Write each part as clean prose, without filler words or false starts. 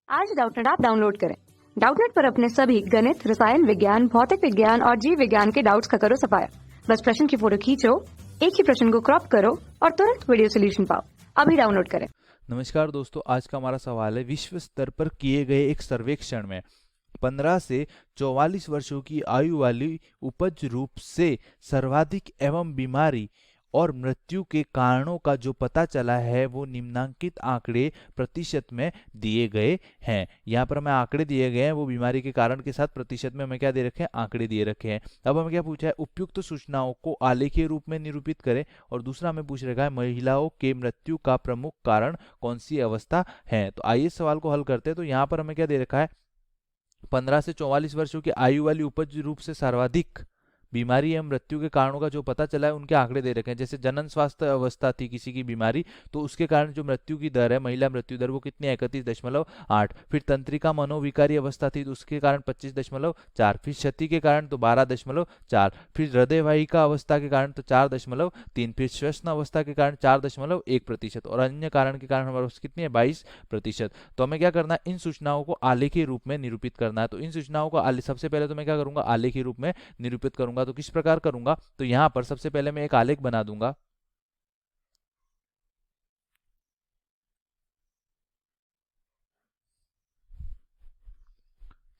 आज Doubtnut app download करें। Doubtnut पर अपने सभी गणित, रसायन विज्ञान, भौतिक विज्ञान और जीव विज्ञान के डाउट्स का करो सफाया। बस प्रश्न की फोटो खींचो, एक ही प्रश्न को क्रॉप करो और तुरंत वीडियो सोल्यूशन पाओ। अभी डाउनलोड करें। नमस्कार दोस्तों, आज का हमारा सवाल है विश्व स्तर पर किए गए एक सर्वेक्षण में 15 से 44 वर्षों की आयु वाली उपज रूप से सर्वाधिक एवं बीमारी और मृत्यु के कारणों का जो पता चला है वो निम्नांकित आंकड़े प्रतिशत में दिए गए हैं। यहाँ पर हमें आंकड़े दिए गए हैं, वो बीमारी के कारण के साथ प्रतिशत में हमें क्या दे रखे हैं, आंकड़े दिए रखे हैं। अब हमें क्या पूछा है, उपयुक्त सूचनाओं को आलेखीय रूप में निरूपित करें, और दूसरा हमें पूछ रखा है महिलाओं के मृत्यु का प्रमुख कारण कौन सी अवस्था है। तो आइए इस सवाल को हल करते हैं। तो यहाँ पर हमें क्या दे रखा है, 15 से 44 वर्षों की आयु वाली उपज रूप से सर्वाधिक बीमारी एवं मृत्यु के कारणों का जो पता चला है उनके आंकड़े दे रखे हैं। जैसे जनन स्वास्थ्य अवस्था थी किसी की बीमारी, तो उसके कारण जो मृत्यु की दर है, महिला मृत्यु दर, वो कितनी है, 31.8। फिर तंत्रिका मनोविकारी अवस्था थी तो उसके कारण 25.4। फिर क्षति के कारण तो 12.4। फिर हृदय वाहिका अवस्था के कारण तो 4.3। फिर श्वसन अवस्था के कारण 4.1%, और अन्य कारण के कारण हमारे पास कितनी है, 22%। तो हमें क्या करना है, इन सूचनाओं को आलेखीय रूप में निरूपित करना है। तो इन सूचनाओं को सबसे पहले तो मैं क्या करूंगा, आलेखीय रूप में निरूपित करूंगा। तो किस प्रकार करूंगा, तो यहां पर सबसे पहले मैं एक आलेख बना दूंगा।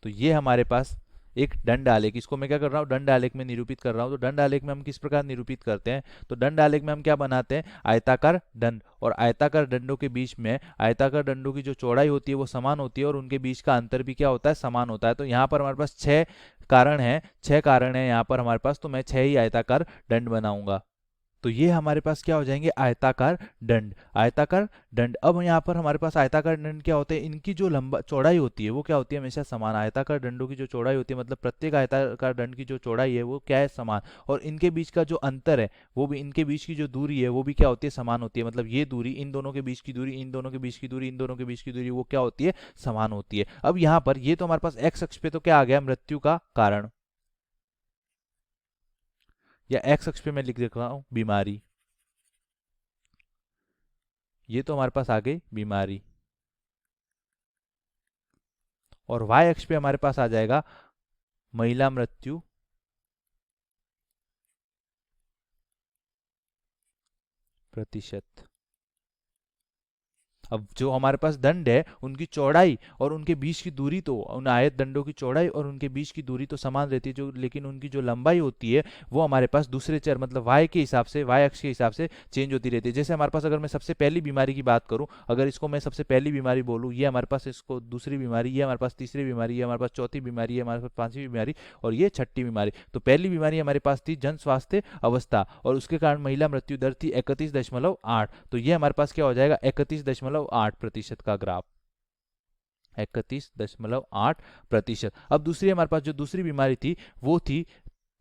तो ये हमारे पास एक दंड आलेख, इसको मैं क्या कर रहा हूं, दंड आलेख में निरूपित कर रहा हूं। तो दंड आलेख में हम किस प्रकार निरूपित करते हैं, तो दंड आलेख में हम क्या बनाते हैं, आयताकार दंड, और आयताकार दंडों के बीच में आयताकार दंडों की जो चौड़ाई होती है वो समान होती है और उनके बीच का अंतर भी क्या होता है, समान होता है। तो यहाँ पर हमारे पास 6 कारण है यहाँ पर हमारे पास, तो मैं 6 ही आयताकार दंड बनाऊंगा। तो ये हमारे पास क्या हो जाएंगे, आयताकार दंड। आयताकार दंड, अब यहाँ पर हमारे पास आयताकार दंड क्या होते हैं, इनकी जो लंबा चौड़ाई होती है वो क्या होती है, हमेशा समान। आयताकार दंडों की जो चौड़ाई होती है, मतलब प्रत्येक आयताकार दंड की जो चौड़ाई है वो क्या है, समान। और इनके बीच का जो अंतर है वो भी, इनके बीच की जो दूरी है वो भी क्या होती है, समान होती है। मतलब ये दूरी, इन दोनों के बीच की दूरी, इन दोनों के बीच की दूरी, इन दोनों के बीच की दूरी, वो क्या होती है, समान होती है। अब यहाँ पर ये तो हमारे पास एक्स अक्ष पे तो क्या आ गया, मृत्यु का कारण, या एक्स अक्ष पे मैं लिख रहा हूं बीमारी, ये तो हमारे पास आ गई बीमारी। और वाई अक्ष पे हमारे पास आ जाएगा महिला मृत्यु प्रतिशत। अब जो हमारे पास दंड है उनकी चौड़ाई और उनके बीच की दूरी, तो उन आयत दंडों की चौड़ाई और उनके बीच की दूरी तो समान रहती है, जो लेकिन उनकी जो लंबाई होती है वो हमारे पास दूसरे चर मतलब वाई के हिसाब से, वाई अक्ष के हिसाब से चेंज होती रहती है। जैसे हमारे पास अगर मैं सबसे पहली बीमारी की बात करूं, अगर इसको मैं सबसे पहली बीमारी बोलूं, ये हमारे पास, इसको दूसरी बीमारी, ये हमारे पास तीसरी बीमारी, ये हमारे पास चौथी बीमारी, ये हमारे पास पांचवी बीमारी, और ये छठी बीमारी। तो पहली बीमारी हमारे पास थी जन स्वास्थ्य अवस्था, और उसके कारण महिला मृत्यु दर थी 31.8। तो ये हमारे पास क्या हो जाएगा, 31.8% का ग्राफ, 31.8%। अब दूसरी हमारे पास जो दूसरी बीमारी थी वो थी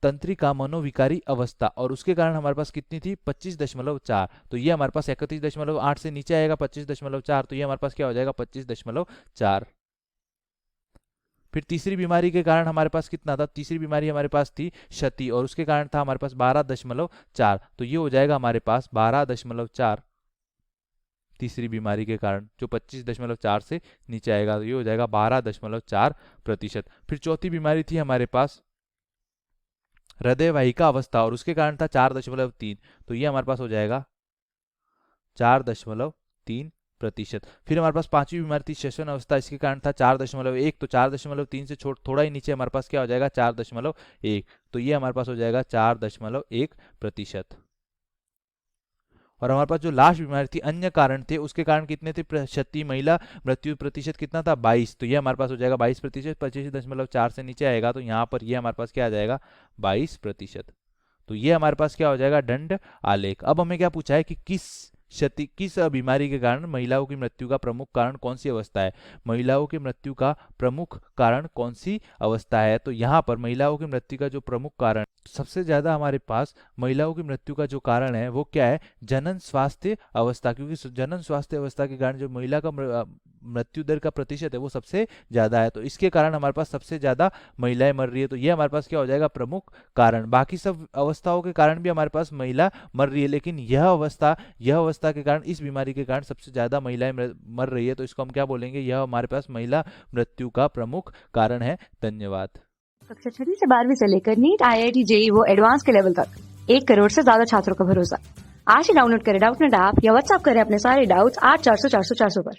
तंत्रिका मनोविकारी अवस्था, और उसके कारण हमारे पास कितनी थी, 25.4। तो ये हमारे पास 31.8 से नीचे आएगा 25.4, तो ये हमारे पास क्या हो जाएगा, 25.4। फिर तीसरी बीमारी के कारण हमारे पास कितना था, तीसरी बीमारी हमारे पास थी क्षति, और उसके कारण था हमारे पास 12.4। तो ये हो जाएगा हमारे पास 12.4 तीसरी बीमारी के कारण, जो 25.4 से नीचे आएगा, तो ये हो जाएगा 12.4%। फिर चौथी बीमारी थी हमारे पास हृदय वाहिका अवस्था, और उसके कारण था 4.3। तो ये हमारे पास हो जाएगा 4.3%। फिर हमारे पास पांचवी बीमारी थी श्वसन अवस्था, इसके कारण था 4.1। तो 4.3 से थोड़ा ही नीचे हमारे पास क्या हो जाएगा, 4.1। तो ये हमारे पास हो जाएगा 4.1%। और हमारे पास जो लास्ट बीमारी थी, अन्य कारण थे, उसके कारण कितने थे, क्षति, महिला मृत्यु प्रतिशत कितना था, 22। तो ये हमारे पास हो जाएगा 22%। 25.4 से नीचे आएगा तो यहाँ पर ये हमारे पास क्या आ जाएगा, 22%। तो ये हमारे पास क्या हो जाएगा, दंड आलेख। अब हमें क्या पूछा है कि किस बीमारी के कारण महिलाओं की मृत्यु का प्रमुख कारण कौन सी अवस्था है, महिलाओं की मृत्यु का प्रमुख कारण कौन सी अवस्था है। तो यहाँ पर महिलाओं की मृत्यु का जो प्रमुख कारण सबसे ज्यादा हमारे पास महिलाओं की मृत्यु का जो कारण है वो क्या है, जनन स्वास्थ्य अवस्था, क्योंकि जनन स्वास्थ्य अवस्था के कारण जो महिला का मृत्यु दर का प्रतिशत है वो सबसे ज्यादा है, तो इसके कारण हमारे पास सबसे ज्यादा महिलाएं मर रही है, तो ये हमारे पास क्या हो जाएगा, प्रमुख कारण। बाकी सब अवस्थाओं के कारण भी हमारे पास महिला मर रही है, लेकिन यह अवस्था के कारण, इस बीमारी के कारण सबसे ज्यादा महिलाएं मर रही है, तो इसको हम क्या बोलेंगे, यह हमारे पास महिला मृत्यु का प्रमुख कारण है। धन्यवाद। कक्षा 6 से 12वीं से लेकर नीट, IIT, JEE वो एडवांस के लेवल तक 1 करोड़ से ज्यादा छात्रों का भरोसा। आज ही डाउनलोड करें डाउटनेट ऐप या व्हाट्सएप करें अपने सारे डाउट्स 8400 400 400 पर।